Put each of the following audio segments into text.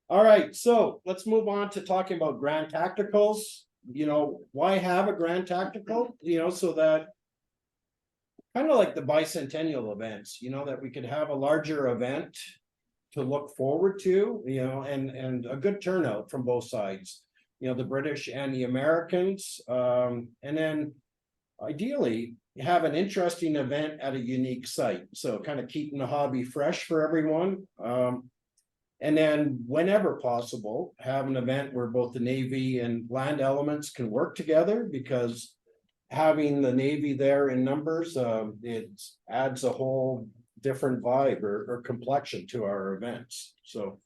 All right, so let's move on to talking about grand tacticals. Why have a grand tactical? So that kind of like the bicentennial events, that we could have a larger event to look forward to, and a good turnout from both sides, the British and the Americans. And then ideally have an interesting event at a unique site. So kind of keeping the hobby fresh for everyone. And then whenever possible, have an event where both the Navy and land elements can work together, because having the Navy there in numbers, it adds a whole different vibe or complexion to our events. So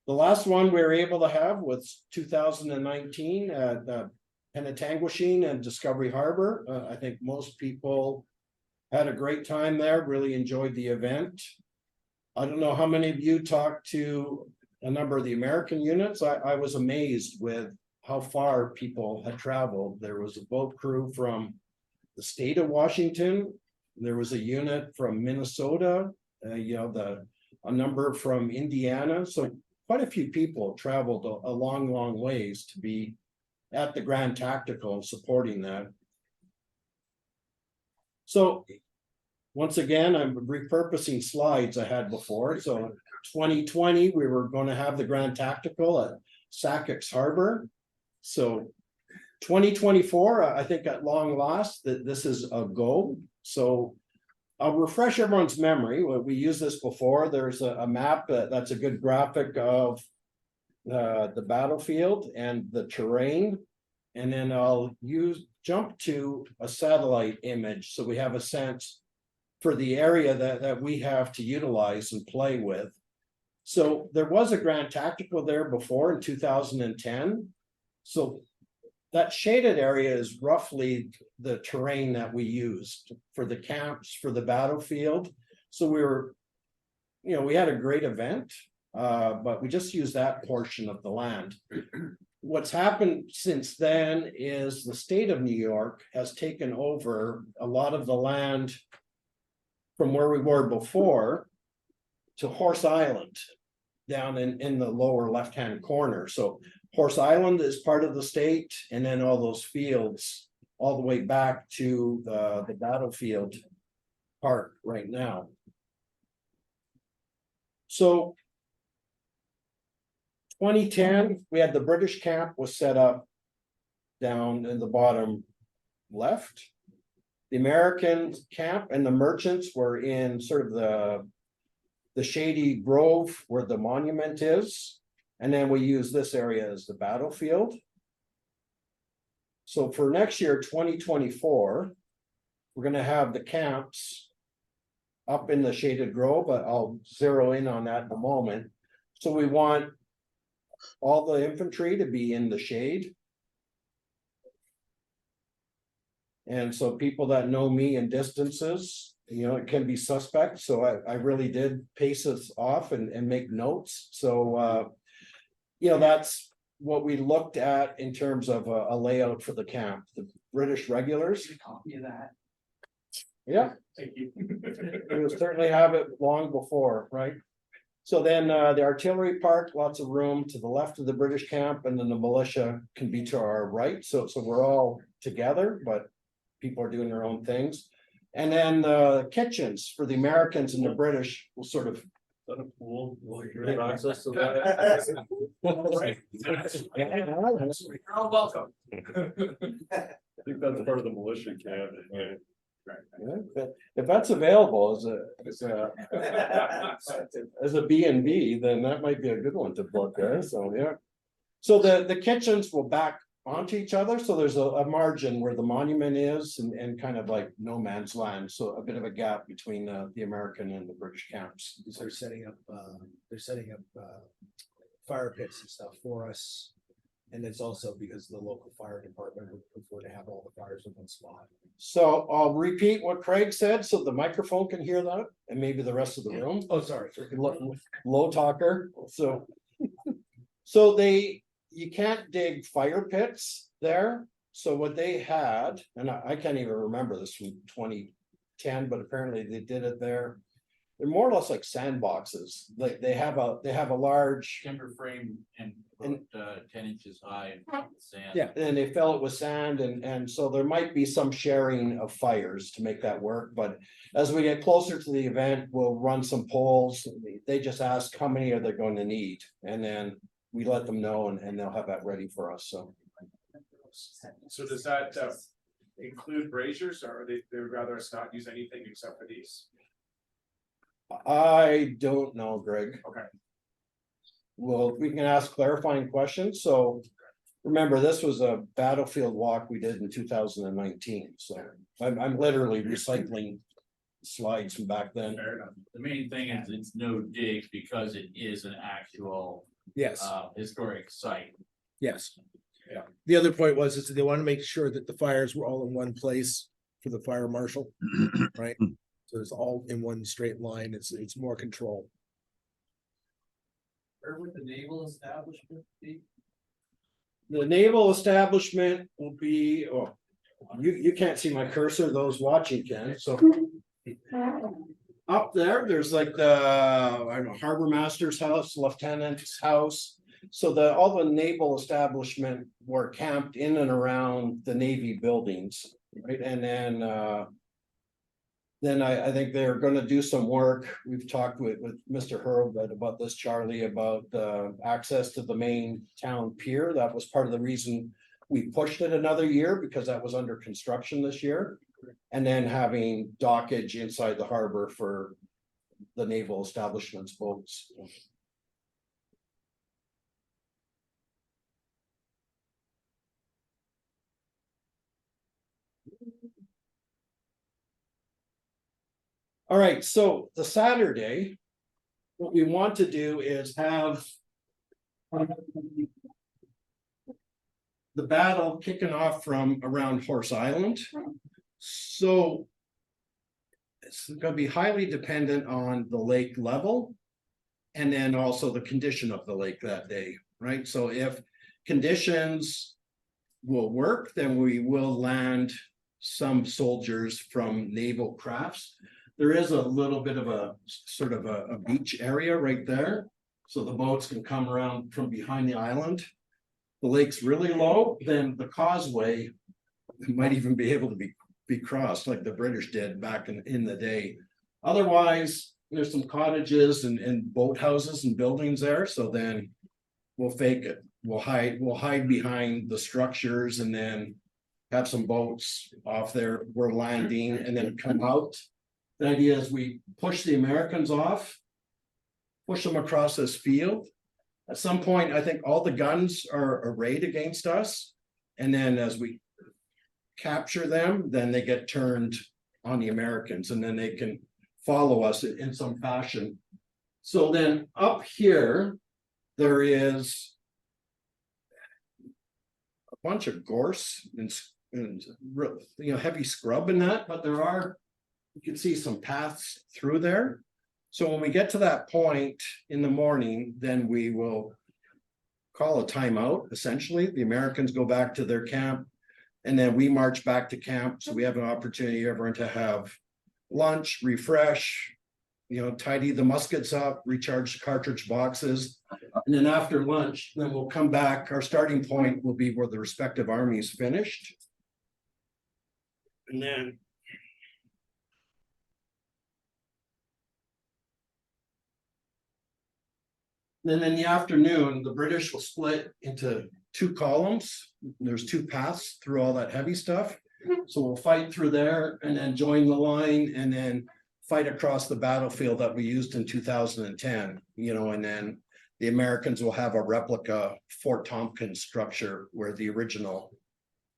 the last one we were able to have was 2019 at Penetanguishene and Discovery Harbor. I think most people had a great time there, really enjoyed the event. I don't know how many of you talked to a number of the American units. I was amazed with how far people had traveled. There was a boat crew from the state of Washington. There was a unit from Minnesota, a number from Indiana. So quite a few people traveled a long, long ways to be at the Grand Tactical and supporting that. So once again, I'm repurposing slides I had before. So 2020, we were going to have the Grand Tactical at Sackets Harbor. So 2024, I think at long last that this is a go. So I'll refresh everyone's memory. We used this before. There's a map that's a good graphic of the battlefield and the terrain. And then I'll jump to a satellite image, so we have a sense for the area that we have to utilize and play with. So there was a Grand Tactical there before in 2010. So that shaded area is roughly the terrain that we used for the camps, for the battlefield. So we had a great event, but we just used that portion of the land. What's happened since then is the state of New York has taken over a lot of the land from where we were before to Horse Island down in the lower left-hand corner. So Horse Island is part of the state, and then all those fields all the way back to the battlefield park right now. So 2010, we had the British camp was set up down in the bottom left. The American camp and the merchants were in sort of the shady grove where the monument is. And then we use this area as the battlefield. So for next year, 2024, we're going to have the camps up in the shaded grove, but I'll zero in on that in a moment. So we want all the infantry to be in the shade. And so people that know me in distances, it can be suspect. So I really did pace us off and make notes. So, that's what we looked at in terms of a layout for the camp. The British regulars. Copy of that. Yeah. Thank you. We will certainly have it long before, right? So then the artillery park, lots of room to the left of the British camp, and then the militia can be to our right. So we're all together, but people are doing their own things. And then the kitchens for the Americans and the British will sort of A pool. Access to that. You're all welcome. I think that's part of the militia camp. but if that's available as a B&B, then that might be a good one to book there. So yeah. So the kitchens will back onto each other. So there's a margin where the monument is and kind of like no man's land. So a bit of a gap between the American and the British camps. They're setting up fire pits and stuff for us. And it's also because the local fire department would prefer to have all the fires in one spot. So I'll repeat what Craig said so the microphone can hear that, and maybe the rest of the room. Oh, sorry. Low talker. So you can't dig fire pits there. So what they had, and I can't even remember this from 2010, but apparently they did it there, they're more or less like sandboxes, like they have a large. Timber frame and And- 10 inches high and sand. Yeah, and they fill it with sand and so there might be some sharing of fires to make that work, but. As we get closer to the event, we'll run some polls. They just ask how many are they going to need, and then we let them know and they'll have that ready for us, so. So does that include braziers, or they would rather us not use anything except for these? I don't know, Greg. Okay. Well, we can ask clarifying questions, so. Remember, this was a battlefield walk we did in 2019, so I'm literally recycling. Slides from back then. Fair enough. The main thing is it's no dig because it is an actual Yes, historic site. yes. Yeah. The other point was, is that they want to make sure that the fires were all in one place for the fire marshal, right? So it's all in one straight line. It's more control. Where would the naval establishment be? The naval establishment will be, oh, you can't see my cursor, those watching can, so. Up there, there's like the, I don't know, harbor master's house, lieutenant's house. So all the naval establishment were camped in and around the Navy buildings, right? And then I think they're gonna do some work. We've talked with Mr. Hurlbut about this, Charlie, about access to the main town pier. That was part of the reason we pushed it another year, because that was under construction this year. And then having dockage inside the harbor for the naval establishment's boats. All right, so the Saturday, what we want to do is have the battle kicking off from around Horse Island. So it's gonna be highly dependent on the lake level. And then also the condition of the lake that day, right? So if conditions will work, then we will land some soldiers from naval crafts. There is a little bit of a sort of a beach area right there. So the boats can come around from behind the island. The lake's really low, then the causeway might even be able to be crossed like the British did back in the day. Otherwise, there's some cottages and boathouses and buildings there, so then we'll fake it. We'll hide behind the structures and then have some boats off there. We're landing and then come out. The idea is we push the Americans off, push them across this field. At some point, I think all the guns are arrayed against us. And then as we capture them, then they get turned on the Americans and then they can follow us in some fashion. So then up here, there is a bunch of gorse and heavy scrub in that, but you can see some paths through there. So when we get to that point in the morning, then we will call a timeout. Essentially, the Americans go back to their camp and then we march back to camp. So we have an opportunity, everyone, to have lunch, refresh, tidy the muskets up, recharge the cartridge boxes. And then after lunch, then we'll come back. Our starting point will be where the respective armies finished. And then in the afternoon, the British will split into two columns. There's two paths through all that heavy stuff. So we'll fight through there and then join the line and then fight across the battlefield that we used in 2010, and then the Americans will have a replica Fort Tompkins structure where the original,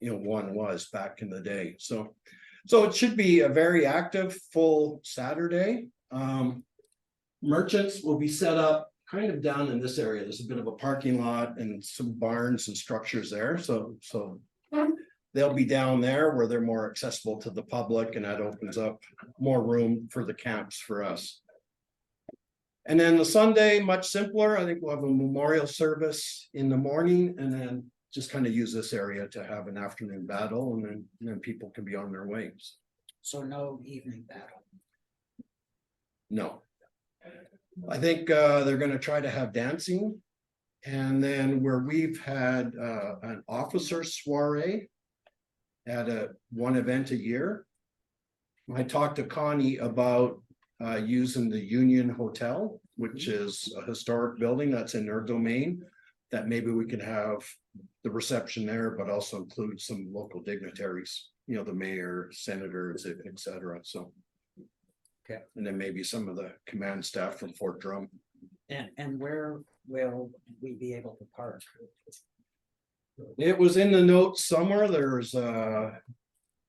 one was back in the day. So it should be a very active, full Saturday. Merchants will be set up kind of down in this area. There's a bit of a parking lot and some barns and structures there. So they'll be down there where they're more accessible to the public, and that opens up more room for the camps for us. And then the Sunday, much simpler. I think we'll have a memorial service in the morning and then just kind of use this area to have an afternoon battle, and then people can be on their way. So no evening battle. No, I think they're gonna try to have dancing. And then where we've had an officer soiree at one event a year. I talked to Connie about using the Union Hotel, which is a historic building that's in their domain. That maybe we could have the reception there, but also include some local dignitaries, you know, the mayor, senators, et cetera, so. Okay. And then maybe some of the command staff from Fort Drum. And where will we be able to park? It was in the notes somewhere, there's a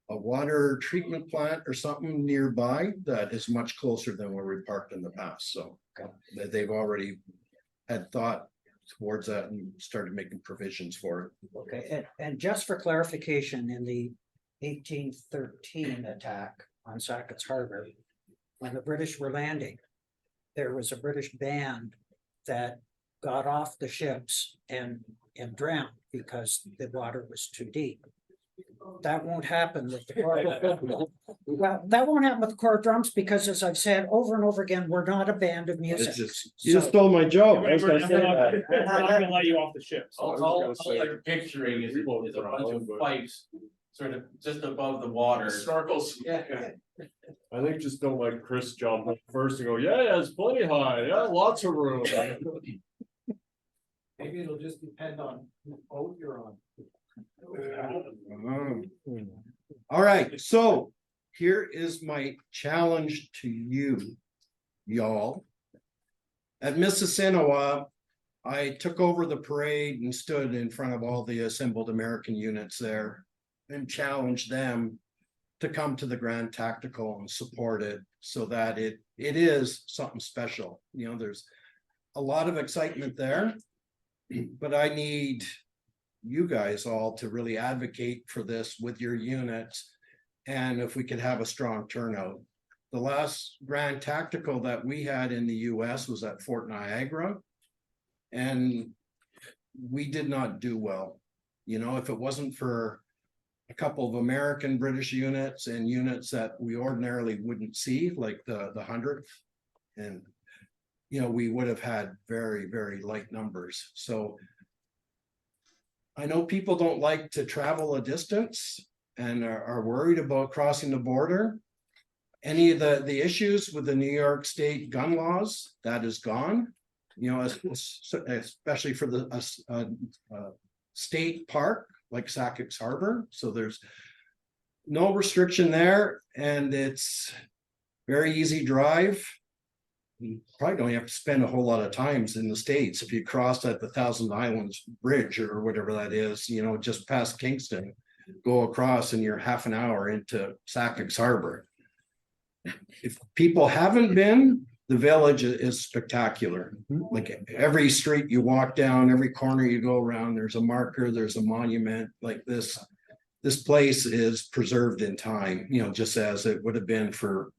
water treatment plant or something nearby that is much closer than where we parked in the past, so. They've already had thought towards that and started making provisions for it. Okay, and just for clarification, in the 1813 attack on Sackets Harbor, when the British were landing, there was a British band that got off the ships and drowned because the water was too deep. That won't happen with the well, that won't happen with the Corps of Drums because, as I've said over and over again, we're not a band of music. It's just, you just stole my joke. I was gonna say that. We're not gonna let you off the ship. All you're picturing is a bunch of pipes sort of just above the water. Snorkels. Yeah. I think just don't let Chris jump up first and go, yeah, it's plenty high, yeah, lots of room. Maybe it'll just depend on who boat you're on. All right, so here is my challenge to you, y'all. At Mississinawa, I took over the parade and stood in front of all the assembled American units there and challenged them to come to the Grand Tactical and support it so that it is something special. You know, there's a lot of excitement there, but I need you guys all to really advocate for this with your units. And if we could have a strong turnout. The last Grand Tactical that we had in the US was at Fort Niagara. And we did not do well. You know, if it wasn't for a couple of American British units and units that we ordinarily wouldn't see, like the 100th, and you know, we would have had very, very light numbers. So I know people don't like to travel a distance and are worried about crossing the border. Any of the issues with the New York State gun laws, that is gone. You know, especially for the state park like Sackets Harbor. So there's no restriction there, and it's very easy drive. You probably don't have to spend a whole lot of times in the States if you cross at the Thousand Islands Bridge or whatever that is, you know, just past Kingston, go across and you're half an hour into Sackets Harbor. If people haven't been, the village is spectacular. Like every street you walk down, every corner you go around, there's a marker, there's a monument like this. This place is preserved in time, you know, just as it would have been for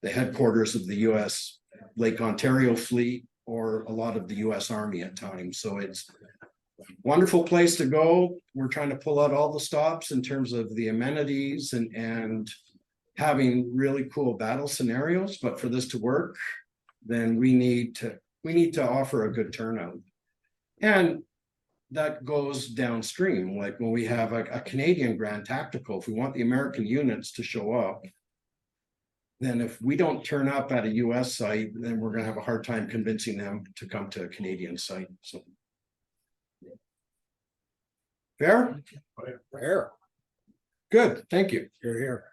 the headquarters of the US Lake Ontario Fleet or a lot of the US Army at times. So it's a wonderful place to go. We're trying to pull out all the stops in terms of the amenities and having really cool battle scenarios. But for this to work, then we need to offer a good turnout. And that goes downstream, like when we have a Canadian Grand Tactical, if we want the American units to show up, then if we don't turn up at a US site, then we're gonna have a hard time convincing them to come to a Canadian site, so. Fair? Fair. Good, thank you. You're here.